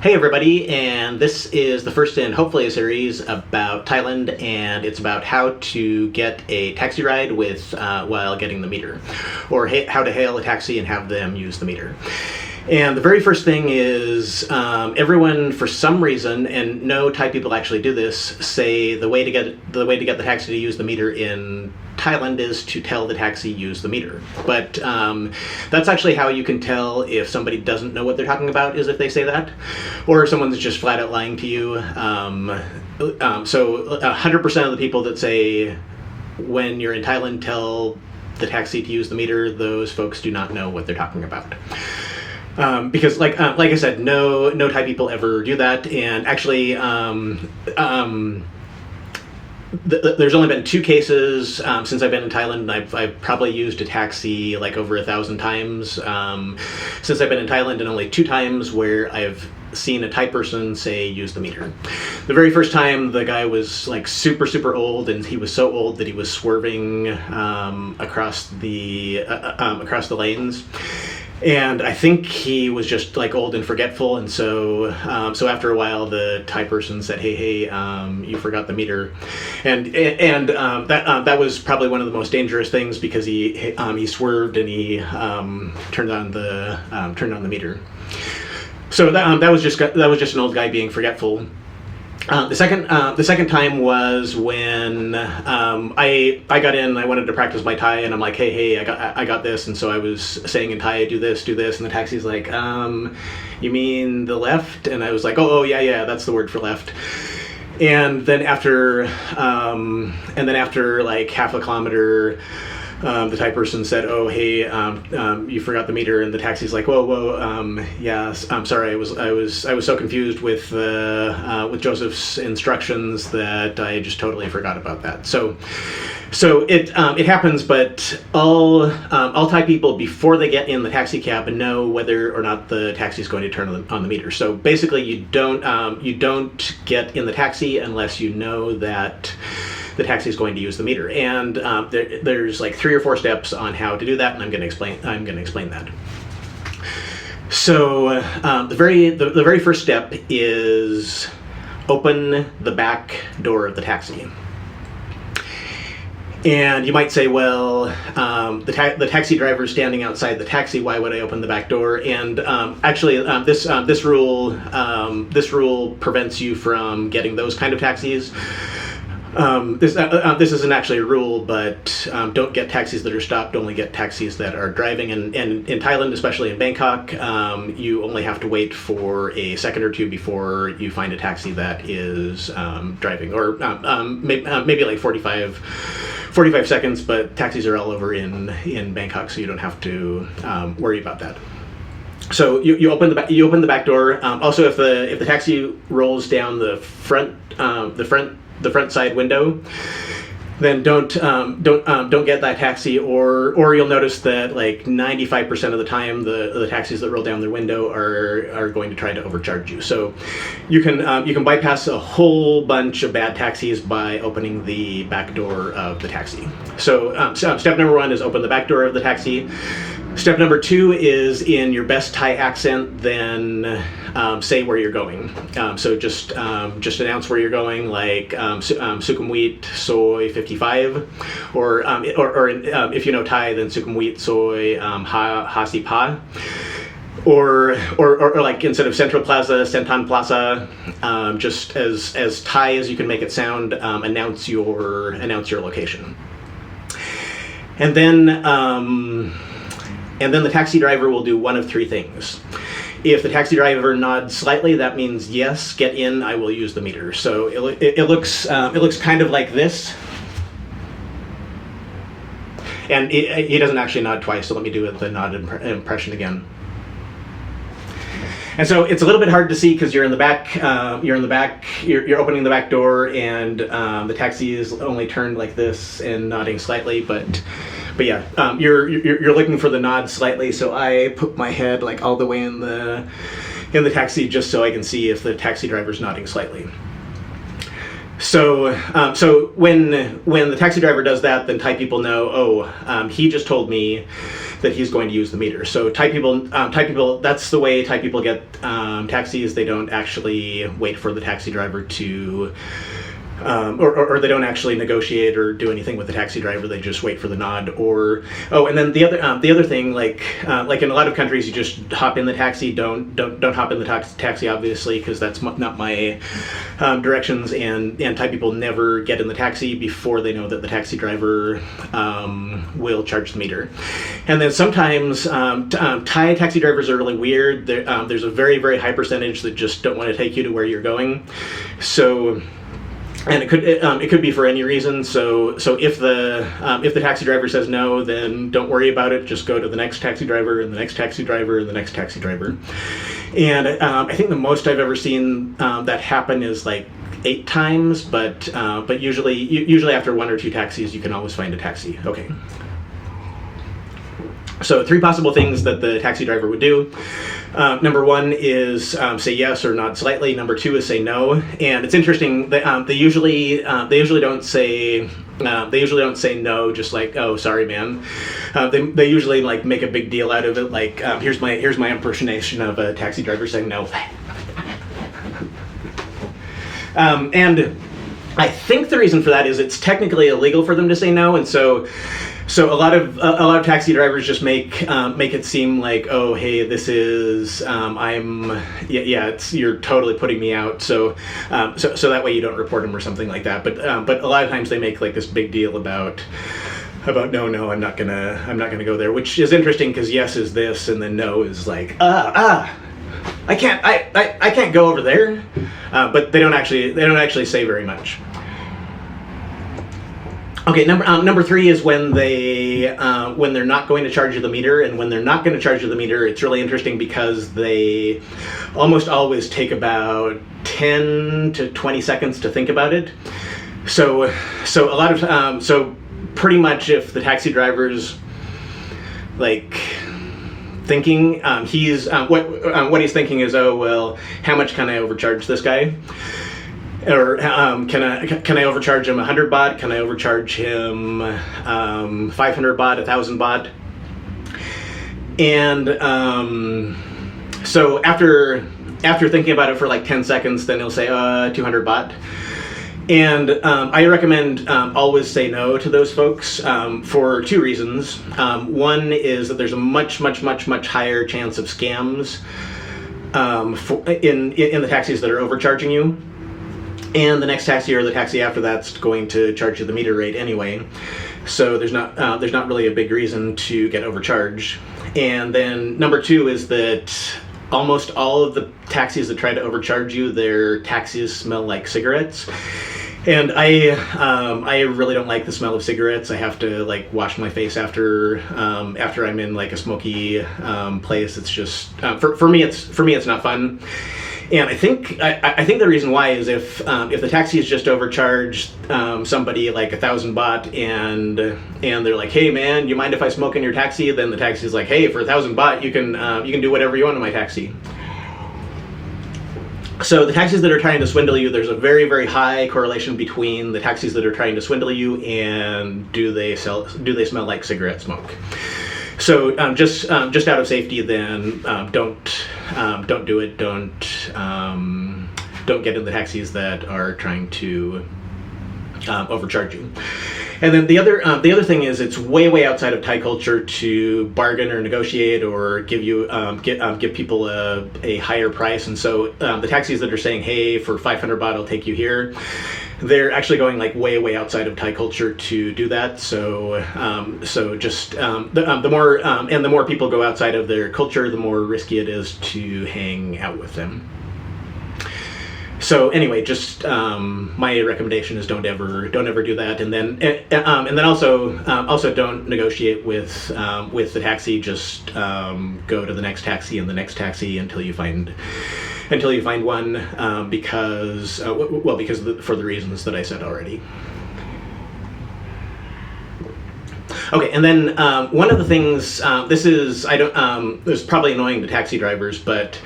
Hey everybody, and this is the first in hopefully a series about Thailand, and it's about how to get a taxi ride with while getting the meter, or how to hail a taxi and have them use the meter. And the very first thing is everyone, for some reason, and no Thai people actually do this, say the way to get the taxi to use the meter in Thailand is to tell the taxi use the meter. But that's actually how you can tell if somebody doesn't know what they're talking about, is if they say that, or if someone's just flat out lying to you. So 100% of the people that say when you're in Thailand tell the taxi to use the meter, those folks do not know what they're talking about. Because, like I said, no Thai people ever do that, and actually, there's only been 2 cases since I've been in Thailand, and I've probably used a taxi like over 1,000 times since I've been in Thailand, and only 2 times where I've seen a Thai person say use the meter. The very first time, the guy was like super old, and he was so old that he was swerving across the lanes. And I think he was just like old and forgetful, and so after a while, the Thai person said, "Hey, you forgot the meter," and that was probably one of the most dangerous things, because he swerved and he turned on the meter. So that was just an old guy being forgetful. The second time was when I got in. I wanted to practice my Thai, and I'm like, hey, I got this, and so I was saying in Thai, do this, and the taxi's like, you mean the left? And I was like, oh yeah, that's the word for left. And then after like half a kilometer, the Thai person said, "Oh, hey, you forgot the meter," and the taxi's like, "Whoa, yes, I'm sorry. I was so confused with Joseph's instructions that I just totally forgot about that." So it happens, but all Thai people, before they get in the taxi cab, know whether or not the taxi is going to turn on the meter. So basically, you don't get in the taxi unless you know that the taxi is going to use the meter, and there's like 3 or 4 steps on how to do that, and I'm going to explain that. So the very first step is open the back door of the taxi. And you might say, well, the taxi driver is standing outside the taxi. Why would I open the back door? And actually, this rule prevents you from getting those kind of taxis. This isn't actually a rule, but don't get taxis that are stopped. Only get taxis that are driving. And in Thailand, especially in Bangkok, you only have to wait for a second or 2 before you find a taxi that is driving, or maybe like 45 seconds. But taxis are all over in Bangkok, so you don't have to worry about that. So you open the back door. Also, if the taxi rolls down the front side window, then don't get that taxi, or you'll notice that like 95% of the time the taxis that roll down their window are going to try to overcharge you. So you can bypass a whole bunch of bad taxis by opening the back door of the taxi. So step number 1 is open the back door of the taxi. Step number 2 is, in your best Thai accent, then say where you're going. So just announce where you're going, like Sukhumvit Soi 55, or if you know Thai, then Sukhumvit Soi Ha Si Pa, or like instead of Central Plaza, Sentan Plaza. Just as Thai as you can make it sound. Announce your location, and then the taxi driver will do one of 3 things. If the taxi driver nods slightly, that means yes, get in, I will use the meter. So it looks kind of like this. And he doesn't actually nod twice, so let me do the nod impression again. And so it's a little bit hard to see because you're in the back. You're opening the back door, and the taxi is only turned like this and nodding slightly. But yeah, you're looking for the nod slightly. So I put my head like all the way in the taxi just so I can see if the taxi driver's nodding slightly. So when the taxi driver does that, then Thai people know, he just told me that he's going to use the meter. So Thai people, that's the way Thai people get taxis. They don't actually wait for the taxi driver to, or they don't actually negotiate or do anything with the taxi driver. They just wait for the nod. And then the other thing, like in a lot of countries, you just hop in the taxi. Don't hop in the taxi, obviously, because that's not my directions. And Thai people never get in the taxi before they know that the taxi driver will charge the meter. And then sometimes Thai taxi drivers are really weird. There's a very, very high percentage that just don't want to take you to where you're going. So. And it could be for any reason. So if the taxi driver says no, then don't worry about it. Just go to the next taxi driver and the next taxi driver and the next taxi driver. And I think the most I've ever seen that happen is like 8 times. But usually after 1 or 2 taxis, you can always find a taxi. Okay. So 3 possible things that the taxi driver would do. Number 1 is say yes or nod slightly. Number 2 is say no. And it's interesting that they usually don't say no, just like, oh, sorry, man. They usually like make a big deal out of it. Like here's my impersonation of a taxi driver saying no. And I think the reason for that is it's technically illegal for them to say no, and so a lot of taxi drivers just make it seem like, oh, hey, this is you're totally putting me out, so that way you don't report them or something like that. But a lot of times they make like this big deal about no, I'm not gonna go there, which is interesting because yes is this, and then no is like I can't go over there, but they don't actually say very much. Okay, number 3 is when they're not going to charge you the meter, and when they're not going to charge you the meter, it's really interesting because they almost always take about 10 to 20 seconds to think about it. So a lot of so pretty much if the taxi driver's like thinking, he's what he's thinking is, oh well, how much can I overcharge this guy? Or can I overcharge him 100 baht? Can I overcharge him 500 baht, 1,000 baht? And so after thinking about it for like 10 seconds, then he'll say 200 baht. And I recommend always say no to those folks for 2 reasons. One is that there's a much higher chance of scams in the taxis that are overcharging you. And the next taxi or the taxi after that's going to charge you the meter rate anyway, so there's not really a big reason to get overcharged. And then number 2 is that almost all of the taxis that try to overcharge you, their taxis smell like cigarettes. And I really don't like the smell of cigarettes. I have to like wash my face after I'm in like a smoky place. It's just for me it's not fun. And I think the reason why is if the taxi is just overcharged somebody like 1,000 baht and they're like, hey man, you mind if I smoke in your taxi? Then the taxi is like, hey, for 1,000 baht you can do whatever you want in my taxi. So the taxis that are trying to swindle you, there's a very, very high correlation between the taxis that are trying to swindle you and do they smell like cigarette smoke. So just out of safety, then don't do it. Don't get in the taxis that are trying to overcharge you. And then the other thing is it's way outside of Thai culture to bargain or negotiate or give people a higher price. And so the taxis that are saying, hey, for 500 baht I'll take you here, they're actually going like way outside of Thai culture to do that. So just the more people go outside of their culture, the more risky it is to hang out with them. So anyway, just my recommendation is don't ever do that, and then also don't negotiate with the taxi. Just go to the next taxi and the next taxi until you find one, because for the reasons that I said already. Okay, and then one of the things this is probably annoying to taxi drivers, but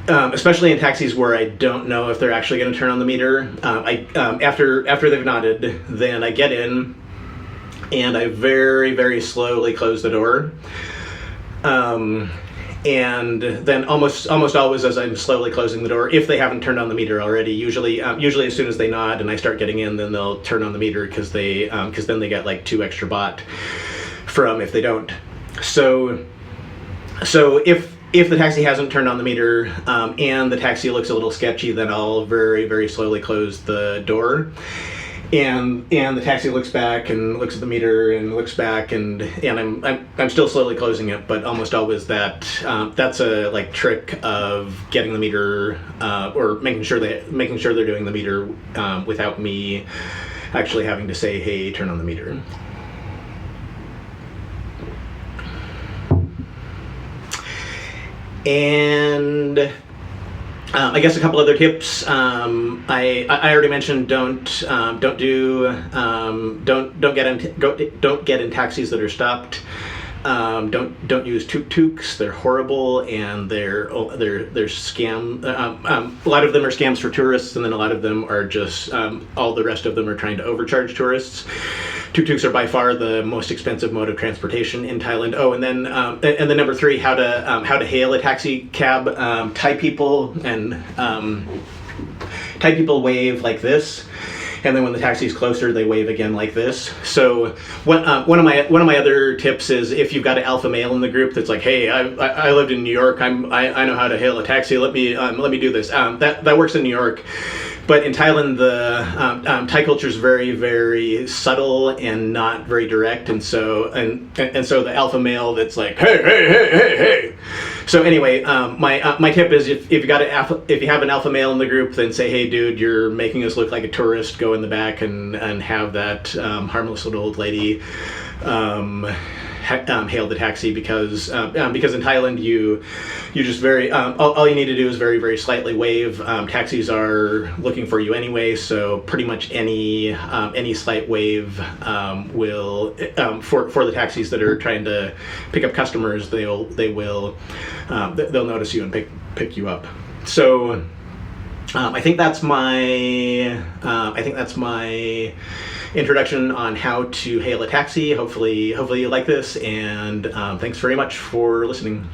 especially in taxis where I don't know if they're actually going to turn on the meter. After they've nodded, then I get in, and I very, very slowly close the door. And then almost always as I'm slowly closing the door, if they haven't turned on the meter already, usually as soon as they nod and I start getting in, then they'll turn on the meter because then they get like 2 extra baht from if they don't. So if the taxi hasn't turned on the meter and the taxi looks a little sketchy, then I'll very, very slowly close the door. And the taxi looks back and looks at the meter and looks back, and I'm still slowly closing it, but almost always that's a like trick of getting the meter or making sure they're doing the meter without me actually having to say, hey, turn on the meter. And I guess a couple other tips. I already mentioned don't get in taxis that are stopped. Don't use tuk-tuks. They're horrible, and they're scam. A lot of them are scams for tourists, and then a lot of them are just all the rest of them are trying to overcharge tourists. Tuk-tuks are by far the most expensive mode of transportation in Thailand. Oh, and then number 3, how to hail a taxi cab. Thai people wave like this, and then when the taxi's closer, they wave again like this. So one of my other tips is if you've got an alpha male in the group that's like, hey, I lived in New York, I know how to hail a taxi. Let me do this. That works in New York. But in Thailand, the Thai culture is very, very subtle and not very direct, and so the alpha male that's like, hey. So anyway, my tip is if you have an alpha male in the group, then say, hey, dude, you're making us look like a tourist. Go in the back and have that harmless little old lady hail the taxi because in Thailand you just all you need to do is very, very slightly wave. Taxis are looking for you anyway, so pretty much any slight wave will for the taxis that are trying to pick up customers, they'll notice you and pick you up. So I think that's my introduction on how to hail a taxi. Hopefully you like this, and thanks very much for listening.